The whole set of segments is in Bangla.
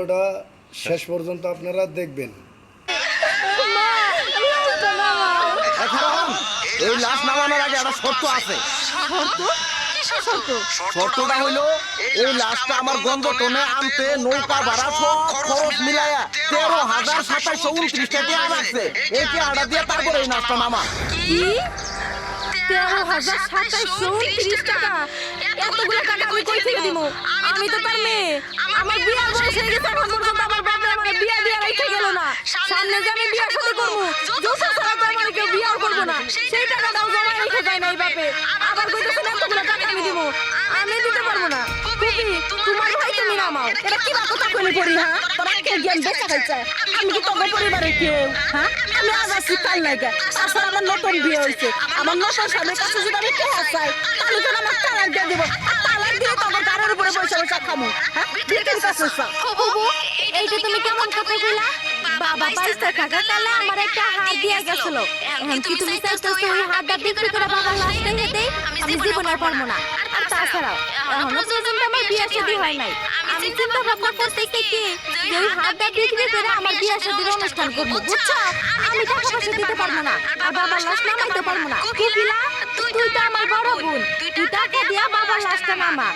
ওটা শেষ পর্যন্ত আপনারা দেখবেন। এই লাশ নামানোর আগে একটা শর্ত আছে। শর্তটা হইলো এই লাশটা আমার গঞ্জটনে আনতে নৌকা ভাড়া সব খরচ মিলাইয়া 13,2729 টাকা লাগছে। এই টাকাটা দিয়ে তারপরে এই লাশটা নামা। কি 13,2729 টাকা? এতগুলো টাকা আমি কই থেকে দিব? আমি তো তার মেয়ে, আমার বিয়ার বয়স হয়ে গেছে, এখন পর্যন্ত আমার বাবা আমার বিয়া দিয়ে রেখে গেল না। সামনে যে আমি বিয়া শাদী করবো, যত ছাড়া তো আমার কেউ বিয়াও করবো না, সেই টাকাটাও জমা রেখে যায় না এই বাপে। আবার কইতেছেন এতগুলো টাকা আমি দিব, আমি দিতে পারবো না। ফুপি, তোমার ভাই তুমি নামাও। এটা কি কথা কইলি পড়ি? হ্যাঁ, তোরা কে জ্ঞান বেচা খাইছে? আমি কি তোর পরিবারের কেউ? হ্যাঁ, আমি আজ আসছি কাল লাগে। তাছাড়া আমার নতুন বিয়ে হয়েছে, আমার নতুন স্বামীর কাছে যদি আমি টেহা চাই, তাহলে তো আমার তালাক দিয়ে দিব। আর তালাক দিয়ে তখন কারোর উপরে বসে বসে খামু। হ্যাঁ, বিক্রির কাছে বাবু, এইটা তুমি কেমন কথা কইলা? বাবা পয়সা টাকা কালে আমার একটা হাত দিয়ে গেছিল। এখন কি তুমি চাইছো ওই হাতটা বিক্রি করে বাবার লাশটা নিতে? আমি জীবন আর পারবো না। আর তাছাড়াও এখনো পর্যন্ত আমার বিয়ে শাদী হয় নাই। আমি চিন্তা ভাবনা করতেছি কি যে ওই হাতটা বিক্রি করে আমার বিয়ে শাদীর অনুষ্ঠান করবো, বুঝছো? আমি টাকা পয়সা দিতে পারবো না, আর বাবার লাশ নামাইতে পারবো না। কুকিলা, তুই তো আমার বড় বোন, তুই টাকা দিয়া বাবার লাশটা নামা।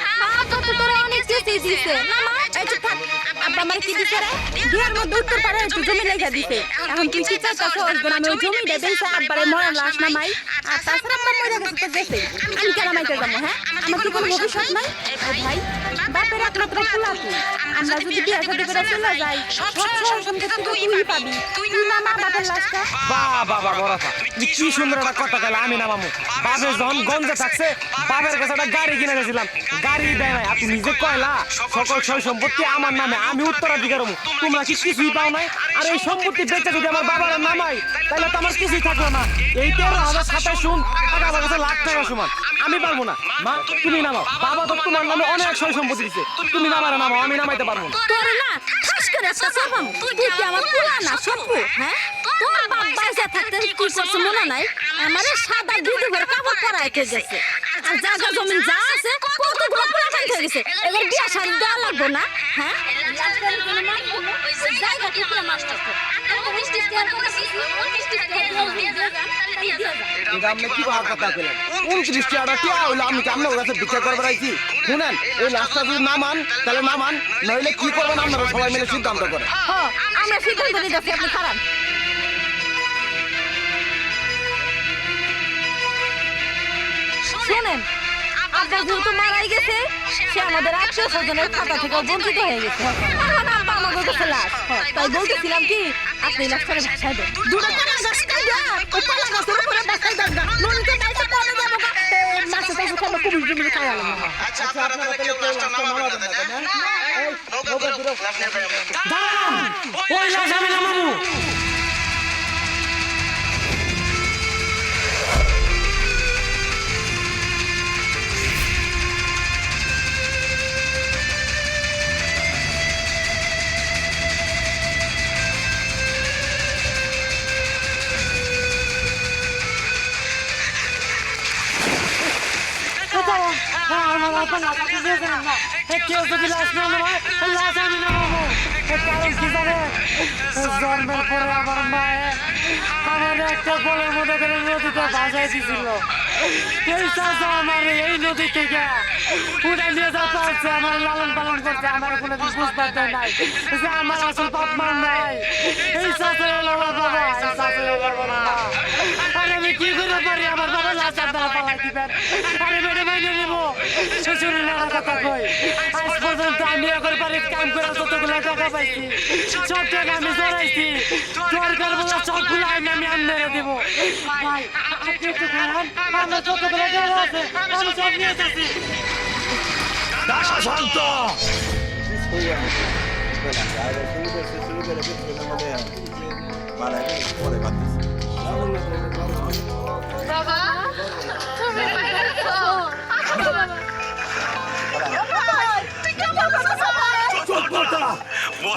তো তোরা অনেক চেষ্টা দিছে নামা। এই চুপ থাক। আব্বা আমার কি দিছে রে? বিয়ের মধ্যে উত্তর পারে একটু জমি লেগে দিছে। এখন তুই কি চাইছিস? আমি ওই জমি দেবে আব্বারে মরা লাশ নামাই। আর তাছাড়া আব্বা মরে গেছে তো গেছে, আমি কেন নামাইতে যাবো? হ্যাঁ, আমার কি কোনো ভবিষ্যৎ নাই? ও ভাই, বাপের একমাত্র পোলাপু, আমরা যদি বিয়ে শাদী করে চলে যাই, সব সম্পত্তি তুই পাবি। তুই নামা বাপের লাশটা। বাবা বড়াপা, কি সুন্দর একটা কথা কইলা। আমি নামামু। বাপে যখন গঞ্জে থাকছে, বাপের কাছে একটা গাড়ি কিনে গেছিলাম, গাড়ি দেয় নাই। আপনি নিজে কয়লা সকল সয় সম্পত্তি আমার নামে, আমি উত্তরাধিকার হবো। তোমরা কি কিছুই পাও নাই? আর এই সম্পত্তি বেচে যদি আমার বাবার নামাই, তাহলে তো আমার কিছুই থাকলো না। এই 13,2729 টাকা আমার কাছে লাখ টাকা সমান। আমি পারবো না। মা, তুমি নামাও। বাবা তো তোমার নামে অনেক সয় সম্পত্তি দিচ্ছে, তুমি নামারে নামাও, আমি নামাইতে পারবো না। তোর না ঠাস করে একটা চাপাম। তুই কি আমার পোলা না সপু? হ্যাঁ, তোর বাপ বাইসা থাকতে কি করছে মনে নাই? আমারে সাদা দুধ করে কাপড় পরাইতে গেছে, আর জায়গা জমি যা আছে কতগুলো পোলা খাইতে গেছে। এবার বিয়া শাড়ি দেওয়া লাগবো না? হ্যাঁ, জায়গা কি করে মাস্টার এটা আপনি কি কথা কইলেন? 29 টাকা কি হইলো? আমি কি আপনার কাছে ভিক্ষা করবার আইছি? শুনেন, এই লাশটা যদি নামান তাহলে নামান, নইলে কি করবেন আপনারা সবাই মিলে সিদ্ধান্ত করে। হ্যাঁ, আমরা সিদ্ধান্ত নিতেছি, আপনি খারাপ। শোনেন, আব্বা যেহেতু মারাই গেছে, সে আমাদের আত্মীয় স্বজনের খাতা থেকে বঞ্চিত হয়ে গেছে। এখন আব্বা আমাদের কাছে লাশ। তাই বলতেছিলাম কি, আপনি লাশটারে ভাষায় দেন। দুটো টাকা গাছটাই দেন, ও পালা গাছের উপরে বাসায় দেন না, নদীতে বাইতে কমে যাবো গা। মাছে টাছে খাবো, কুমির টুমির খাই আলাম। আচ্ছা, আপনারা তাহলে কেউ লাশটা নামাবেন না, তাই না? নৌকা দুটো লাশ নিয়ে বের হন। দাঁড়ান, ওই লাশ আমি নামাবো। কেউ যদি লাশ না নামায়, লাশ আমি নামাবো। কারণ কি জানে, জন্মের পরে আমার মায়ে আমার একটা বলের মতো করে নদীতে ভাসাই দিছিল। এই চাষা আমার এই নদী থেকে উঠে নিয়ে যেতে হচ্ছে, আমার লালন পালন করছে, আমার কোনো দিন বুঝতে দেয় নাই যে আমার আসল পাপমান নাই। এই চাষা হলো আমার বাবা, এই চাষা হলো আমার মা। আর আমি কি করে পারি আমার বাবা লাশ আপনারা পালাই দিবেন? আরে মেরে মেরে নেবো, শ্বশুরের নানা কথা কই। আজ পর্যন্ত আমি এখন বাড়ির কাম করে যতগুলো টাকা পাইছি, সব টাকা আমি জড়াইছি। দরকার বলে সবগুলো আমি মেরে দেবো। ভাই, আপনি একটু খারাপ, আমরা যতগুলো টাকা আছে আমি সব নিয়ে এসেছি। দাসা শান্ত। বাবা, তুমি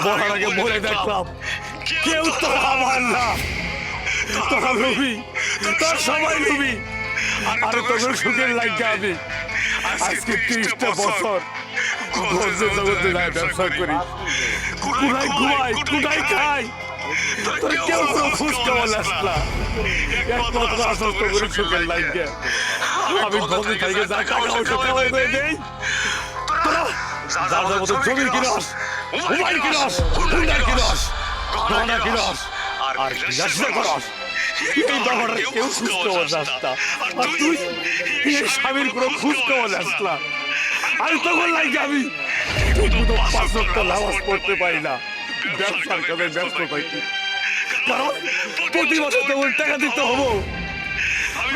বলার আগে বলে দেখলাম, কেউ তো আমার না। তোরা লুবি, তোর সবাই লুবি। আরে তোদের সুখের লাগবে আমি আজকে 30টা বছর ব্যবসা করি। কোথায় ঘুমাই কোথায় খাই তোর কেউ কোনো খোঁজ খবর আসলা একমাত্র আশ্বস্ত করে সুখের লাইনকে আমি ঘরে থেকে যা টাকা পয়সা কামাই করে দেই তোরা যার যার মতো জমি কিনস মোবাইল কিনস হুন্ডার কিনস গহনা কিনস আর ব্যবসা করস এই ব্যাপারটা কেউ খোঁজ খবর আসতা আর তুই এই স্বামীর কোনো খোঁজ খবর আসলা আমি তখন লাগে আমি ঠিকমতো 5 ওয়াক্ত নামাজ পড়তে পারি না ব্যবসার কাজে ব্যস্ত থাকি কারণ প্রতি বছর তেমন টাকা দিতে হবো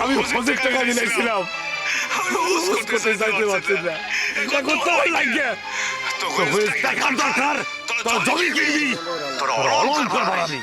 আমি হজের টাকা দিয়েছিলাম করতে যাইতে পারছি না এখন তোর লাগে টাকার দরকার তোর জমি কিনবি তোর অলঙ্কার বানাবি